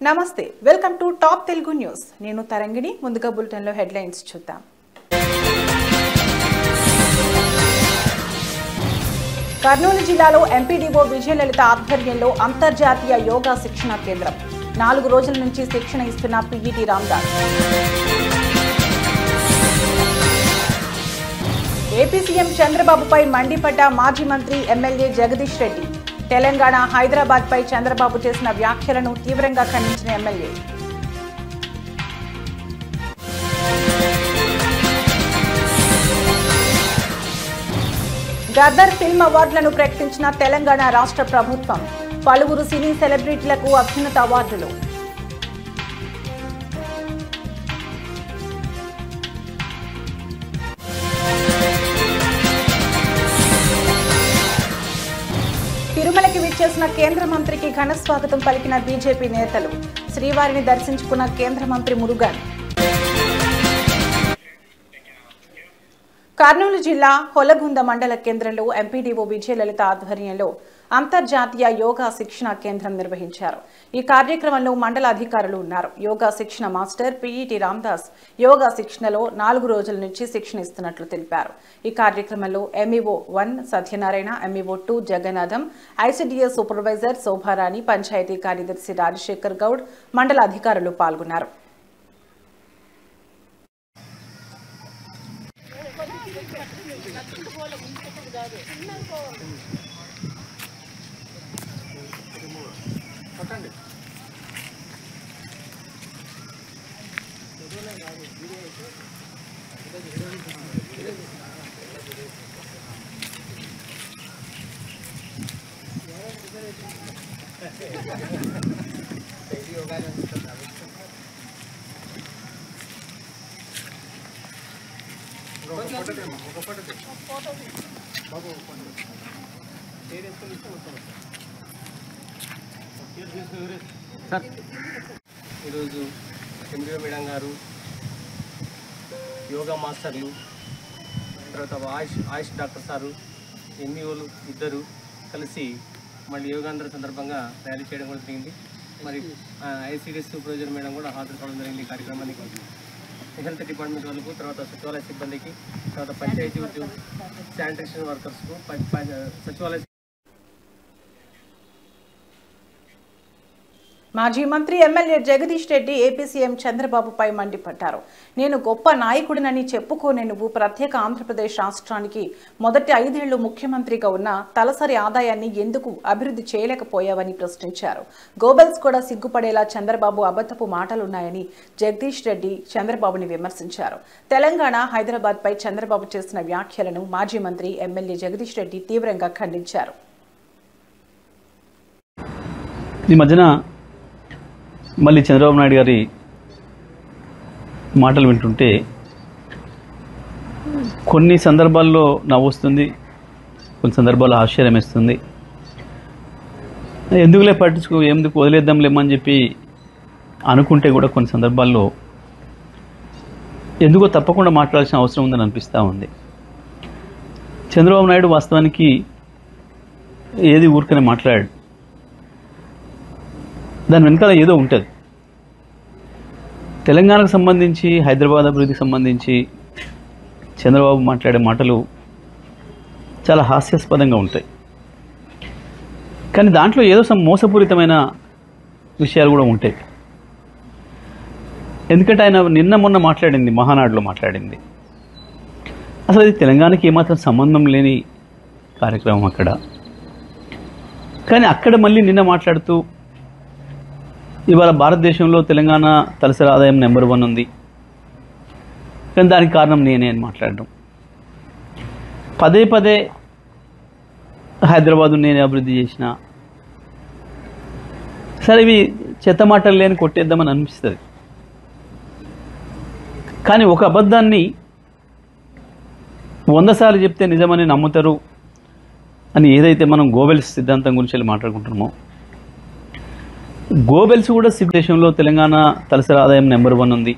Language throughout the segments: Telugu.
నమస్తే welcome to top Telugu news నేను తరంగిణి ముందుగా బులెటిన్ లో హెడ్లైన్స్ చూద్దాం కర్నూలు జిల్లాలో ఎంపీడీఓ విజయలలిత ఆధ్వర్యంలో అంతర్జాతీయ యోగా శిక్షణ కేంద్రం 4 రోజుల నుంచి శిక్షణ ఇస్తున్న పీఈటీ రామ్దాస్ ఏపీ సీఎం చంద్రబాబుపై మండిపడ్డ మాజీ మంత్రి ఎమ్మెల్యే జగదీష్ రెడ్డి తెలంగాణ హైదరాబాద్ పై చంద్రబాబు చేసిన వ్యాఖ్యలను తీవ్రంగా ఖండించిన ఎమ్మెల్యే గద్దర్ ఫిల్మ్ అవార్డులను ప్రకటించిన తెలంగాణ రాష్ట్ర ప్రభుత్వం పలువురు సినీ సెలబ్రిటీలకు అత్యున్నత అవార్డులు తిరుమలకి విచ్చేసిన కేంద్ర మంత్రికి ఘన స్వాగతం పలికిన బీజేపీ నేతలు శ్రీవారిని దర్శించుకున్న కేంద్ర మంత్రి మురుగన్ కర్నూలు జిల్లా హొలగుంద మండల కేంద్రంలో ఎంపీడీఓ విజయలలిత ఆధ్వర్యంలో అంతర్జాతీయ యోగా శిక్షణ కేంద్రం నిర్వహించారు. ఈ కార్యక్రమంలో మండల అధికారులు ఉన్నారు. యోగా శిక్షణ మాస్టర్ పీఈటీ రామ్దాస్ యోగా శిక్షణలో 4 రోజుల నుంచి శిక్షణ ఇస్తున్నట్లు తెలిపారు. ఈ కార్యక్రమంలో MEO 1 Satyanarayana, MEO 2 Jagannatham, ICDS supervisor Shobharani, panchayat కార్యదర్శి రాజశేఖర్ గౌడ్, మండల అధికారులు పాల్గొన్నారు. ఈరోజు ఎంబీఓ మేడం గారు, యోగా మాస్టర్లు, తర్వాత ఆయుష్ డాక్టర్ సారు, ఎంఈఓలు ఇద్దరు కలిసి మళ్ళీ యోగాంధ్ర సందర్భంగా ర్యాలీ చేయడం కూడా జరిగింది. మరి ఐసీడీఎస్ సూపర్వైజర్ మేడం కూడా హాజరు కావడం జరిగింది ఈ కార్యక్రమానికి. హెల్త్ డిపార్ట్మెంట్ వాళ్ళకు, తర్వాత సచివాలయ సిబ్బందికి, తర్వాత పంచాయతీ ఉద్యోగ శానిటేషన్ వర్కర్స్కు, సచివాలయ మాజీ మంత్రి MLA Jagadish Reddy AP CM చంద్రబాబుపై మండిపడ్డారు. నేను గొప్ప నాయకుడినని చెప్పుకోనే నువ్వు ప్రత్యేక ఆంధ్రప్రదేశ్ రాష్ట్రానికి మొదటి 5 ఏళ్లు ముఖ్యమంత్రిగా ఉన్న తలసరి ఆదాయాన్ని ఎందుకు అభివృద్ధి చేయలేకపోయావని ప్రశ్నించారు. గోబెల్స్ కూడా సిగ్గుపడేలా చంద్రబాబు అబద్ధపు మాటలున్నాయని జగదీష్ రెడ్డి చంద్రబాబుని విమర్శించారు. తెలంగాణ హైదరాబాద్ పై చంద్రబాబు చేసిన వ్యాఖ్యలను మాజీ మంత్రి ఎమ్మెల్యే జగదీష్ రెడ్డి తీవ్రంగా ఖండించారు. ఈ మధ్యన మళ్ళీ చంద్రబాబు నాయుడు గారి మాటలు వింటుంటే కొన్ని సందర్భాల్లో నవ్వొస్తుంది, కొన్ని సందర్భాల్లో ఆశ్చర్యం వేస్తుంది. ఎందుకులే ఎందుకు వదిలేద్దాంలేమని చెప్పి అనుకుంటే కూడా కొన్ని సందర్భాల్లో ఎందుకో తప్పకుండా మాట్లాడాల్సిన అవసరం ఉందని అనిపిస్తూ ఉంది. చంద్రబాబు నాయుడు వాస్తవానికి ఏది ఊరికనే మాట్లాడాడు, దాని వెనకాల ఏదో ఉంటుంది. తెలంగాణకు సంబంధించి, హైదరాబాద్ అభివృద్ధికి సంబంధించి చంద్రబాబు మాట్లాడే మాటలు చాలా హాస్యాస్పదంగా ఉంటాయి. కానీ దాంట్లో ఏదో మోసపూరితమైన విషయాలు కూడా ఉంటాయి. ఎందుకంటే ఆయన నిన్న మొన్న మాట్లాడింది, మహానాడులో మాట్లాడింది, అసలు అది తెలంగాణకి ఏమాత్రం సంబంధం లేని కార్యక్రమం అక్కడ. కానీ అక్కడ మళ్ళీ నిన్న మాట్లాడుతూ ఇవాళ భారతదేశంలో తెలంగాణ తలసరి ఆదాయం నెంబర్ 1 ఉంది, కానీ దానికి కారణం నేనే అని మాట్లాడడం, పదే పదే హైదరాబాదు నేనే అభివృద్ధి చేసిన. సరే ఇవి చెత్త మాటలు లేని కొట్టేద్దామని అనిపిస్తుంది. కానీ ఒక అబద్ధాన్ని 100 సార్లు చెప్తే నిజమని నమ్ముతారు అని ఏదైతే మనం గోబెల్స్ సిద్ధాంతం గురించి మాట్లాడుకుంటున్నామో, గోబెల్స్ కూడా దేశంలో తెలంగాణ తలసరి ఆదాయం నెంబర్ 1 ఉంది,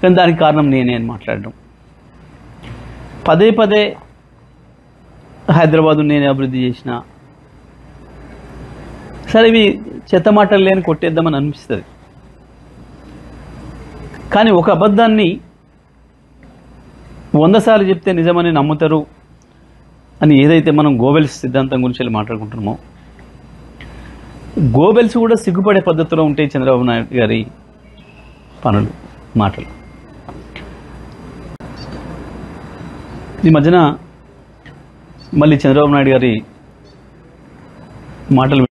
కానీ దానికి కారణం నేనే అని మాట్లాడడం, పదే పదే హైదరాబాదు నేనే అభివృద్ధి చేసిన. సరే ఇవి చెత్త మాటలు లేని కొట్టేద్దామని అనిపిస్తుంది. కానీ ఒక అబద్ధాన్ని 100 సార్లు చెప్తే నిజమని నమ్ముతారు అని ఏదైతే మనం గోబెల్స్ సిద్ధాంతం గురించి వెళ్ళి మాట్లాడుకుంటున్నామో, గోబెల్స్ కూడా సిగ్గుపడే పద్ధతిలో ఉంటాయి చంద్రబాబు నాయుడు గారి పనులు, మాటలు. ఈ మధ్యన మళ్ళీ చంద్రబాబు నాయుడు గారి మాటలు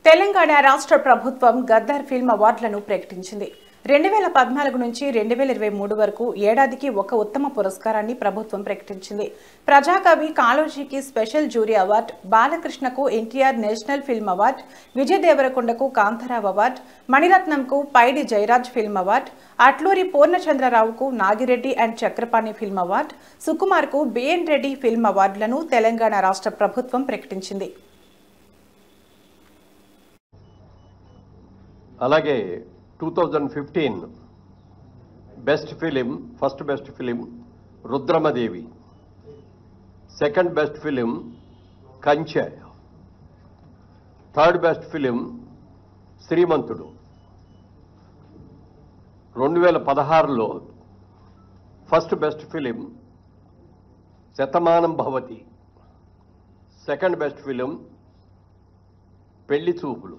తెలంగాణ రాష్ట్ర ప్రభుత్వం గద్దర్ ఫిల్మ్ అవార్డులను ప్రకటించింది. 2014 నుంచి 2023 వరకు ఏడాదికి ఒక ఉత్తమ పురస్కారాన్ని ప్రభుత్వం ప్రకటించింది. ప్రజాకవి కాళోజీకి స్పెషల్ జ్యూరీ అవార్డు, బాలకృష్ణకు NTR national film award, Vijay దేవరకొండకు కాంతారావు అవార్డు, మణిరత్నంకు పైడి జయరాజ్ ఫిల్మ్ అవార్డు, అట్లూరి పూర్ణచంద్రరావుకు Nagireddy and Chakrapani film award, సుకుమార్కు బిఎన్ రెడ్డి ఫిల్మ్ అవార్డులను తెలంగాణ రాష్ట్ర ప్రభుత్వం ప్రకటించింది. అలాగే 2015 best film, first best film Rudhramadevi, second best film Kanche, third best film Srimanthudu. 2016లో first best film Shatamanam Bhavati, second best film Pelli Choopulu,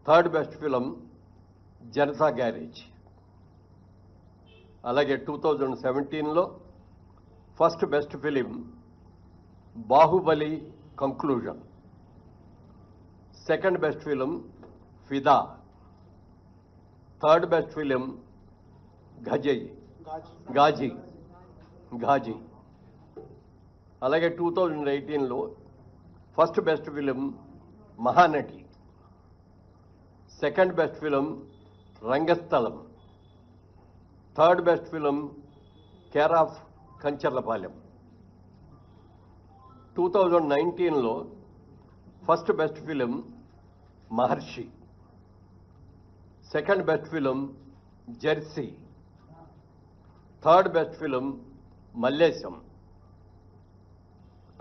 third best film Janata garage. అలాగే 2017లో first best film Baahubali conclusion, second best film Fidaa, third best film Ghazi. అలాగే 2018లో first best film Mahanati, second best film Rangasthalam, third best film care of Kancharlapalem. 2019లో first best film Maharshi, second best film Jersey, third best film Mallesham.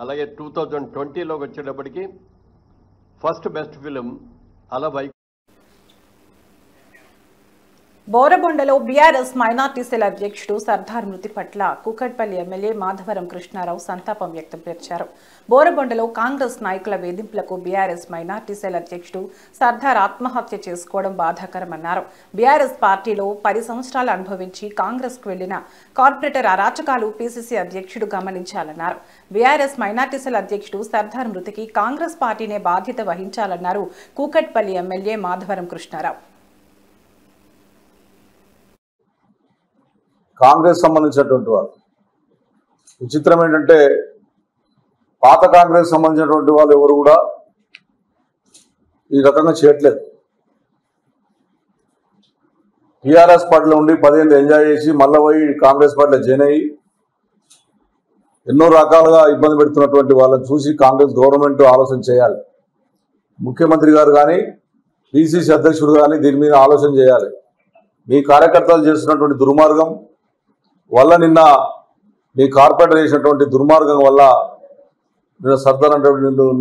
అలాగే 2020లోకి వచ్చేటప్పటికి ఫస్ట్ బెస్ట్ ఫిలిం అలవై. బోరబొండలో బీఆర్ఎస్ మైనార్టీ సెల్ అధ్యక్షుడు సర్దార్ మృతి పట్ల కూకట్పల్లి ఎమ్మెల్యే మాధవరం కృష్ణారావు సంతాపం వ్యక్తం చేశారు. బోరబొండలో కాంగ్రెస్ నాయకుల వేధింపులకు బీఆర్ఎస్ మైనార్టీ సెల్ అధ్యక్షుడు సర్దార్ ఆత్మహత్య చేసుకోవడం బాధాకరమన్నారు. బీఆర్ఎస్ పార్టీలో 10 సంవత్సరాలు అనుభవించి కాంగ్రెస్కు వెళ్లిన కార్పొరేటర్ అరాచకాలు పీసీసీ అధ్యక్షుడు గమనించాలన్నారు. బీఆర్ఎస్ మైనార్టీ సెల్ అధ్యక్షుడు సర్దార్ మృతికి కాంగ్రెస్ పార్టీనే బాధ్యత వహించాలన్నారు కూకట్పల్లి ఎమ్మెల్యే మాధవరం కృష్ణారావు. కాంగ్రెస్ సంబంధించినటువంటి వాళ్ళు విచిత్రం ఏంటంటే, పాత కాంగ్రెస్ సంబంధించినటువంటి వాళ్ళు ఎవరు కూడా ఈ రకంగా చేయట్లేదు. టీఆర్ఎస్ పార్టీలో ఉండి 10 ఏళ్ళు ఎంజాయ్ చేసి మళ్ళీ పోయి కాంగ్రెస్ పార్టీలో జాయిన్ అయ్యి ఎన్నో రకాలుగా ఇబ్బంది పెడుతున్నటువంటి వాళ్ళని చూసి కాంగ్రెస్ గవర్నమెంట్ ఆలోచన చేయాలి. ముఖ్యమంత్రి గారు కానీ పిసిసి అధ్యక్షుడు కానీ దీని మీద ఆలోచన చేయాలి. మీ కార్యకర్తలు చేస్తున్నటువంటి దుర్మార్గం వల్ల, నిన్న మీ కార్పొరేటర్ చేసినటువంటి దుర్మార్గం వల్ల నిన్న సర్దార్ అంటే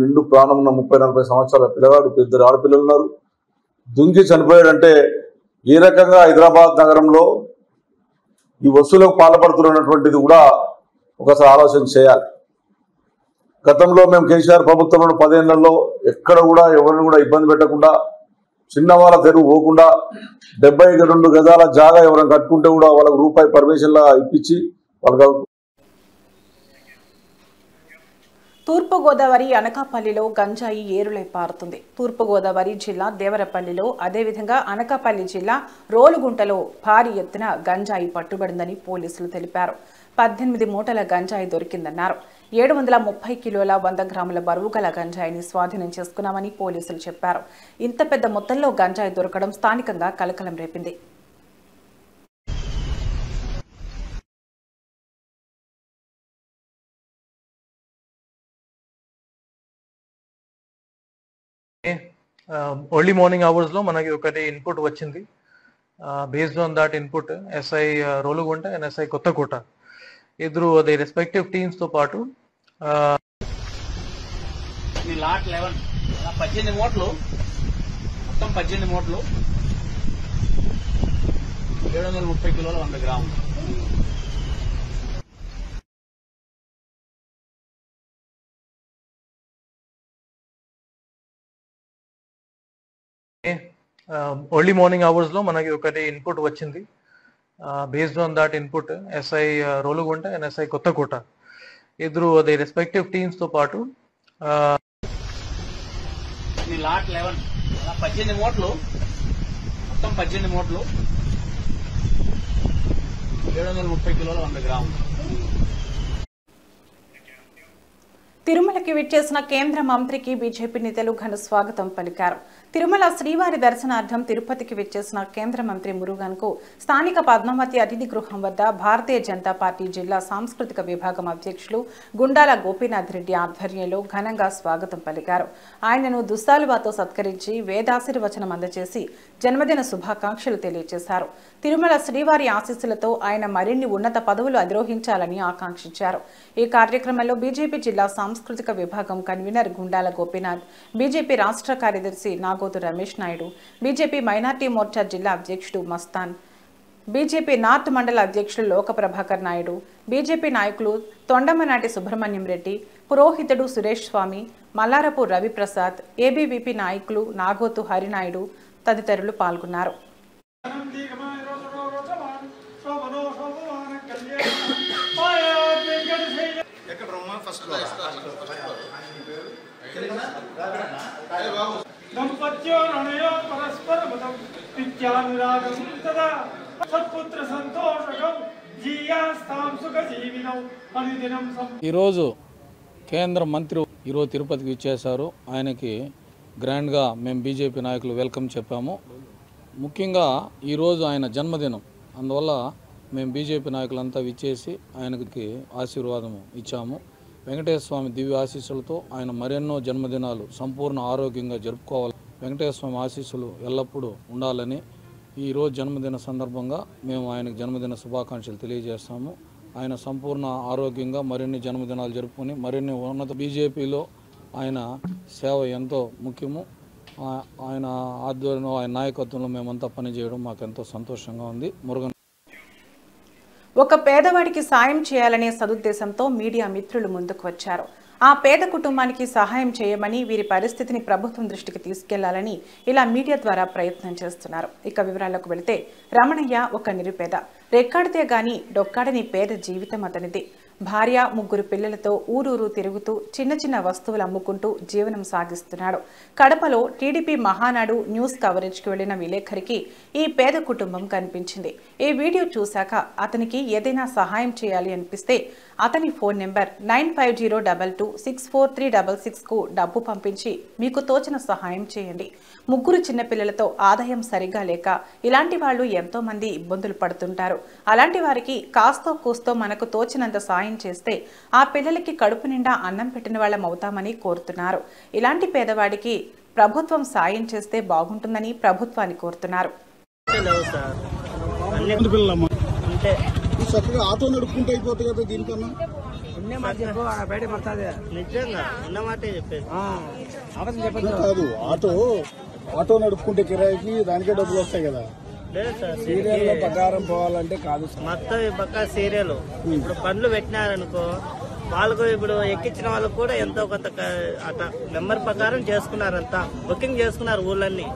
నిండు ప్రాణం ఉన్న 30-40 సంవత్సరాల పిల్లగాడు, 2 ఆడపిల్లలు ఉన్నారు, దుంకి చనిపోయాడంటే ఏ రకంగా హైదరాబాద్ నగరంలో ఈ వస్తువులకు పాల్పడుతున్నటువంటిది కూడా ఒకసారి ఆలోచన చేయాలి. గతంలో మేము కేసీఆర్ ప్రభుత్వంలో 10 ఏళ్లలో ఎక్కడ కూడా ఎవరిని కూడా ఇబ్బంది పెట్టకుండా, చిన్నవాళ్ళ తెరువు పోకుండా 72 గజాల జాగా ఎవరైనా కట్టుకుంటే కూడా వాళ్ళకు రూపాయి పర్మిషన్లా ఇప్పించి వాళ్ళకు. తూర్పుగోదావరి అనకాపల్లిలో గంజాయి ఏరులై పారుతుంది. తూర్పుగోదావరి జిల్లా దేవరపల్లిలో, అదేవిధంగా అనకాపల్లి జిల్లా రోలుగుంటలో భారీ ఎత్తున గంజాయి పట్టుబడిందని పోలీసులు తెలిపారు. 18 మూటల గంజాయి దొరికిందన్నారు. 730 కిలోల 100 గ్రాముల బరువు గల గంజాయిని స్వాధీనం చేసుకున్నామని పోలీసులు చెప్పారు. ఇంత పెద్ద మొత్తంలో గంజాయి దొరకడం స్థానికంగా కలకలం రేపింది. ఎర్లీ మార్నింగ్ అవర్స్ లో మనకి ఒకటి ఇన్పుట్ వచ్చింది. Based on that input SI Rolugunta and SI Kothakota ఇద్దరు ది రెస్పెక్టివ్ టీమ్స్ తో పాటు లాట్ 11 18 మూటలు మొత్తం 18 మూటలు 730 కిలోల 100 గ్రాములు. ఎర్లీ మార్నింగ్ అవర్స్ లో మనకి ఒకటి ఇన్పుట్ వచ్చింది. Based on that input SI Rolugunta and SI Kothakota ఇద్దరు ది రెస్పెక్టివ్ టీమ్స్ తో పాటు లాట్ 11 18 మూటలు మొత్తం 18 మూటలు 730 కిలోల 100 గ్రాములు. తిరుమలకి విచ్చేసిన కేంద్ర మంత్రికి బీజేపీ నేతలు ఘన స్వాగతం పలికారు. తిరుమల శ్రీవారి దర్శనార్థం తిరుపతికి విచ్చేసిన కేంద్ర మంత్రి మురుగన్కు స్థానిక పద్మావతి అతిథి గృహం వద్ద భారతీయ జనతా పార్టీ జిల్లా సాంస్కృతిక విభాగం అధ్యక్షులు గుండాల గోపీనాథ్ రెడ్డి ఆధ్వర్యంలో ఘనంగా స్వాగతం పలికారు. ఆయనను దుస్సాలువాతో సత్కరించి వేదాశీర్వచనం అందజేసి జన్మదిన శుభాకాంక్షలు తెలియజేశారు. తిరుమల శ్రీవారి ఆశీస్సులతో ఆయన మరిన్ని ఉన్నత పదవులు అధిరోహించాలని ఆకాంక్షించారు. ఈ కార్యక్రమంలో బీజేపీ జిల్లా సాంస్కృతిక విభాగం కన్వీనర్ గుండాల గోపీనాథ్, బీజేపీ రాష్ట్ర కార్యదర్శి నాగోతు రమేష్ నాయుడు, బీజేపీ మైనార్టీ మోర్చా జిల్లా అధ్యక్షుడు మస్తాన్, బీజేపీ నార్త్ మండల అధ్యక్షులు లోక ప్రభాకర్ నాయుడు, బీజేపీ నాయకులు తొండమనాటి సుబ్రహ్మణ్యం రెడ్డి, పురోహితుడు సురేష్ స్వామి, మల్లారపు రవిప్రసాద్, ఏబీవీపీ నాయకులు నాగోతు హరినాయుడు తదితరులు పాల్గొన్నారు. ఈరోజు కేంద్ర మంత్రి ఈరోజు తిరుపతికి ఇచ్చేశారు. ఆయనకి గ్రాండ్గా మేము బీజేపీ నాయకులు వెల్కమ్ చెప్పాము. ముఖ్యంగా ఈరోజు ఆయన జన్మదినం, అందువల్ల మేము బీజేపీ నాయకులంతా విచ్చేసి ఆయనకి ఆశీర్వాదం ఇచ్చాము. వెంకటేశ్వర స్వామి దివ్య ఆశీస్సులతో ఆయన మరెన్నో జన్మదినాలు సంపూర్ణ ఆరోగ్యంగా జరుపుకోవాలి, వెంకటేశ్వర స్వామి ఆశీస్సులు ఎల్లప్పుడూ ఉండాలని ఈరోజు జన్మదిన సందర్భంగా మేము ఆయనకు జన్మదిన శుభాకాంక్షలు తెలియజేస్తాము. ఆయన సంపూర్ణ ఆరోగ్యంగా మరిన్ని జన్మదినాలు జరుపుకొని మరిన్ని ఉన్నత బీజేపీలో ఆయన సేవ ఎంతో ముఖ్యము. ఆయన ఆధ్వర్యంలో ఆయన నాయకత్వంలో మేమంతా పనిచేయడం మాకు ఎంతో సంతోషంగా ఉంది. మురుగన్ ఒక పేదవాడికి సాయం చేయాలనే సదుద్దేశంతో మీడియా మిత్రులు ముందుకు వచ్చారు. ఆ పేద కుటుంబానికి సహాయం చేయమని, వీరి పరిస్థితిని ప్రభుత్వం దృష్టికి తీసుకెళ్లాలని ఇలా మీడియా ద్వారా ప్రయత్నం చేస్తున్నారు. ఇక వివరాలకు వెళితే రమణయ్య ఒక నిరుపేద, రెక్కాడితే గాని డొక్కాడని పేద జీవితం అతనిది. భార్య, 3 పిల్లలతో ఊరూరు తిరుగుతూ చిన్న చిన్న వస్తువులు అమ్ముకుంటూ జీవనం సాగిస్తున్నాడు. కడపలో టీడీపీ మహానాడు న్యూస్ కవరేజ్కి వెళ్లిన విలేకరికి ఈ పేద కుటుంబం కనిపించింది. ఈ వీడియో చూశాక అతనికి ఏదైనా సహాయం చేయాలి అనిపిస్తే అతని ఫోన్ నెంబర్ 9502226436కు డబ్బు పంపించి మీకు తోచిన సహాయం చేయండి. 3 చిన్నపిల్లలతో ఆదాయం సరిగా లేక ఇలాంటి వాళ్ళు ఎంతో మంది ఇబ్బందులు పడుతుంటారు. అలాంటి వారికి కాస్తో కూస్తో మనకు తోచినంత సాయం చేస్తే ఆ పిల్లలకి కడుపు నిండా అన్నం పెట్టిన వాళ్ళం అవుతామని కోరుతున్నారు. ఇలాంటి పేదవాడికి ప్రభుత్వం సాయం చేస్తే బాగుంటుందని ప్రభుత్వాన్ని కోరుతున్నారు. ఆటో నడుపుకుంటే అయిపోతుంది కదా, దీనికన్నా కాదు. ఆటో నడుపుకుంటే కిరాయికి దానికే డబ్బులు వస్తాయి కదా. సీరియల్ లో ప్రకారం పోవాలంటే కాదు, మొత్తం ఈ పక్క సీరియల్ ఇప్పుడు బండ్లు పెట్టినారనుకో, వాళ్ళకు ఇప్పుడు ఎక్కించిన వాళ్ళకు కూడా ఎంతో కొంత అట్లా నెంబర్ ప్రకారం చేసుకున్నారంతా, బుకింగ్ చేసుకున్నారు ఊళ్ళన్నీ.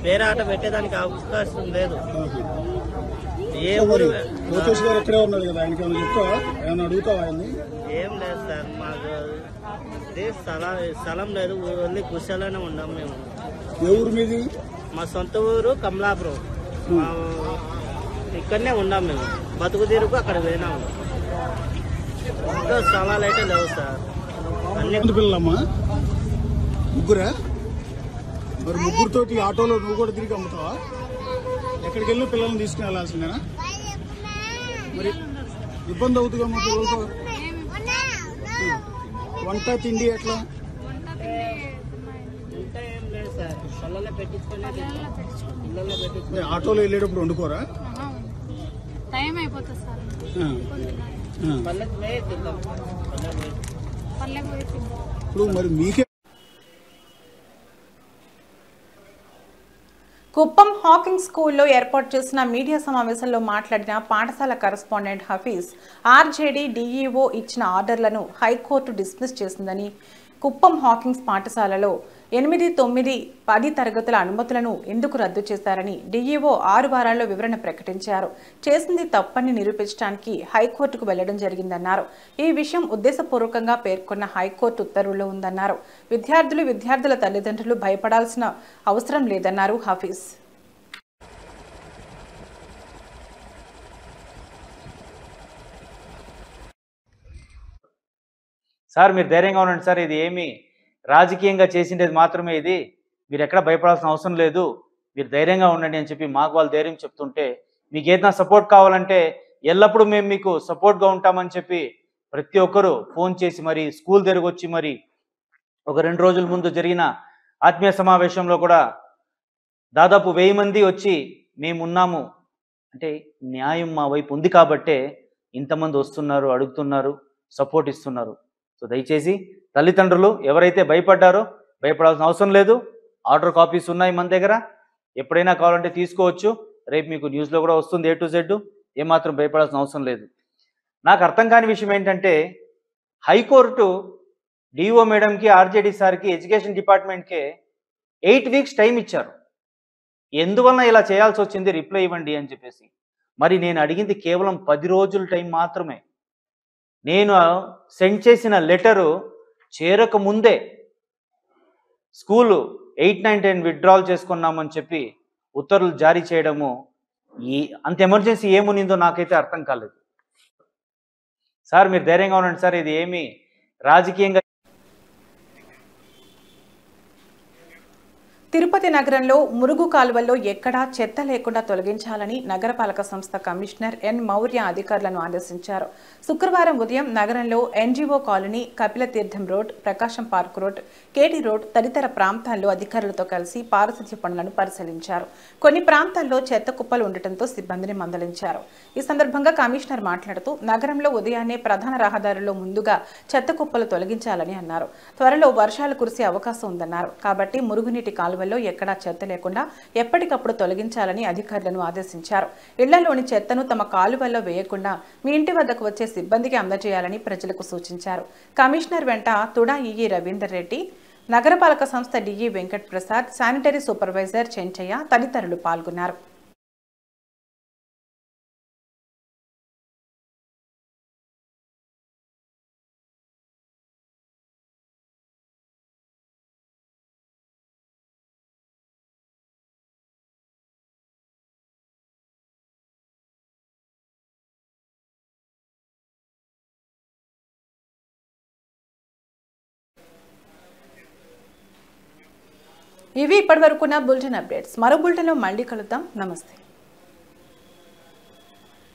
వేరే ఆట పెట్టేదానికి అవకాశం లేదు. ఏ ఊరు లోకేష్ గారు ఎక్కడే ఉన్నారు కదా, ఆయనకి ఏమైనా చెప్తావా, ఏమైనా అడుగుతావా? ఆయన్ని ఏం లేదు సార్, మాకు స్థలం లేదు, ఊళ్ళో గుడిసెలోనే ఉన్నాం మేము. ఏ ఊరు మీది? మా సొంత ఊరు కమలాపురం. ఇక్కడనే ఉన్నాం మేము, బతుకు తీరుకు అక్కడ పోయినాము. ఇంకా స్థలాలు అయితే లేవు సార్. అన్ని పిల్లలమ్మా, 3 మరి 3తోటి ఆటోలో నువ్వు కూడా తిరిగి అమ్ముతావా? ఎక్కడికి వెళ్ళి పిల్లల్ని తీసుకుని వెళ్ళాల్సిందేనా? మరి ఇబ్బంది అవుతుందమ్మా పిల్లలతో. వంట తిండి ఎట్లా? ఆటోలో వెళ్ళేటప్పుడు వండుకోరా? ఇప్పుడు మరి మీకే కుప్పం హాకింగ్ స్కూల్లో ఏర్పాటు చేసిన మీడియా సమావేశంలో మాట్లాడిన పాఠశాల కరెస్పాండెంట్ హఫీజ్ ఆర్జేడీ డీఈఓ ఇచ్చిన ఆర్డర్లను హైకోర్టు డిస్మిస్ చేసిందని, కుప్పం హాకింగ్స్ పాఠశాలలో 8, 9, 10 తరగతుల అనుమతులను ఎందుకు రద్దు చేశారని డీఈఓ 6 వారాల్లో వివరణ ప్రకటించారు. చేసింది తప్పని నిరూపించడానికి హైకోర్టుకు వెళ్లడం జరిగిందన్నారు. ఈ విషయం ఉద్దేశపూర్వకంగా పేర్కొన్న హైకోర్టు ఉత్తర్వుల్లో ఉందన్నారు. విద్యార్థుల తల్లిదండ్రులు భయపడాల్సిన అవసరం లేదన్నారు హఫీజ్. సార్ మీరు ధైర్యంగా ఉండండి సార్, ఇది ఏమి రాజకీయంగా చేసిండేది మాత్రమే, ఇది మీరు ఎక్కడ భయపడాల్సిన అవసరం లేదు, మీరు ధైర్యంగా ఉండండి అని చెప్పి మాకు వాళ్ళు ధైర్యం చెప్తుంటే, మీకు ఏదైనా సపోర్ట్ కావాలంటే ఎల్లప్పుడూ మేము మీకు సపోర్ట్గా ఉంటామని చెప్పి ప్రతి ఒక్కరూ ఫోన్ చేసి మరి స్కూల్ దగ్గరకు వచ్చి మరి ఒక 2 రోజుల ముందు జరిగిన ఆత్మీయ సమావేశంలో కూడా దాదాపు 1000 మంది వచ్చి మేమున్నాము అంటే న్యాయం మా వైపు ఉంది కాబట్టే ఇంతమంది వస్తున్నారు, అడుగుతున్నారు, సపోర్ట్ ఇస్తున్నారు. సో దయచేసి తల్లిదండ్రులు ఎవరైతే భయపడ్డారో భయపడాల్సిన అవసరం లేదు. ఆర్డర్ కాపీస్ ఉన్నాయి మన దగ్గర, ఎప్పుడైనా కావాలంటే తీసుకోవచ్చు. రేపు మీకు న్యూస్లో కూడా వస్తుంది A to Z. ఏమాత్రం భయపడాల్సిన అవసరం లేదు. నాకు అర్థం కాని విషయం ఏంటంటే హైకోర్టు డిఓ మేడంకి, ఆర్జేడీ సార్కి, ఎడ్యుకేషన్ డిపార్ట్మెంట్కే 8 వీక్స్ టైం ఇచ్చారు. ఎందువలన ఇలా చేయాల్సి వచ్చింది రిప్లై ఇవ్వండి అని చెప్పేసి. మరి నేను అడిగింది కేవలం 10 రోజుల టైం మాత్రమే. నేను సెండ్ చేసిన లెటరు చేరక ముందే స్కూలు 8, 9, 10 విత్డ్రాల్ చేసుకున్నామని చెప్పి ఉత్తర్వులు జారీ చేయడము, అంత ఎమర్జెన్సీ ఏమునిందో నాకైతే అర్థం కాలేదు. సార్ మీరు ధైర్యంగా ఉండండి సార్, ఇది ఏమి రాజకీయంగా. తిరుపతి నగరంలో మురుగు కాలువల్లో ఎక్కడా చెత్త లేకుండా తొలగించాలని నగరపాలక సంస్థ కమిషనర్ ఎన్ మౌర్య అధికారులను ఆదేశించారు. శుక్రవారం ఉదయం నగరంలో ఎన్జీఓ కాలనీ, కపిలతీర్థం రోడ్, ప్రకాశం పార్క్ రోడ్, కేటీ రోడ్ తదితర ప్రాంతాల్లో అధికారులతో కలిసి పారిశుధ్య పనులను పరిశీలించారు. కొన్ని ప్రాంతాల్లో చెత్త కుప్పలు ఉండటంతో సిబ్బందిని మందలించారు. ఈ సందర్భంగా కమిషనర్ మాట్లాడుతూ నగరంలో ఉదయాన్నే ప్రధాన రహదారుల్లో ముందుగా చెత్త కుప్పలు తొలగించాలని అన్నారు. త్వరలో వర్షాలు కురిసే అవకాశం ఉందన్నారు. కాబట్టి మురుగునీటి కాలువ ఎక్కడా చెత్త లేకుండా ఎప్పటికప్పుడు తొలగించాలని అధికారులను ఆదేశించారు. ఇళ్లలోని చెత్తను తమ కాలువల్లో వేయకుండా మీ ఇంటి వద్దకు వచ్చే సిబ్బందికి అందజేయాలని ప్రజలకు సూచించారు. కమిషనర్ వెంట తుడా ఈఈ రవీందర్ రెడ్డి, నగరపాలక సంస్థ DE Venkat Prasad, sanitary supervisor Chenchaiah తదితరులు పాల్గొన్నారు. ఇవి ఇప్పటివరకున్న బులెటిన్ అప్డేట్స్. మరో బులెటిన్లో మళ్ళీ కలుద్దాం. నమస్తే.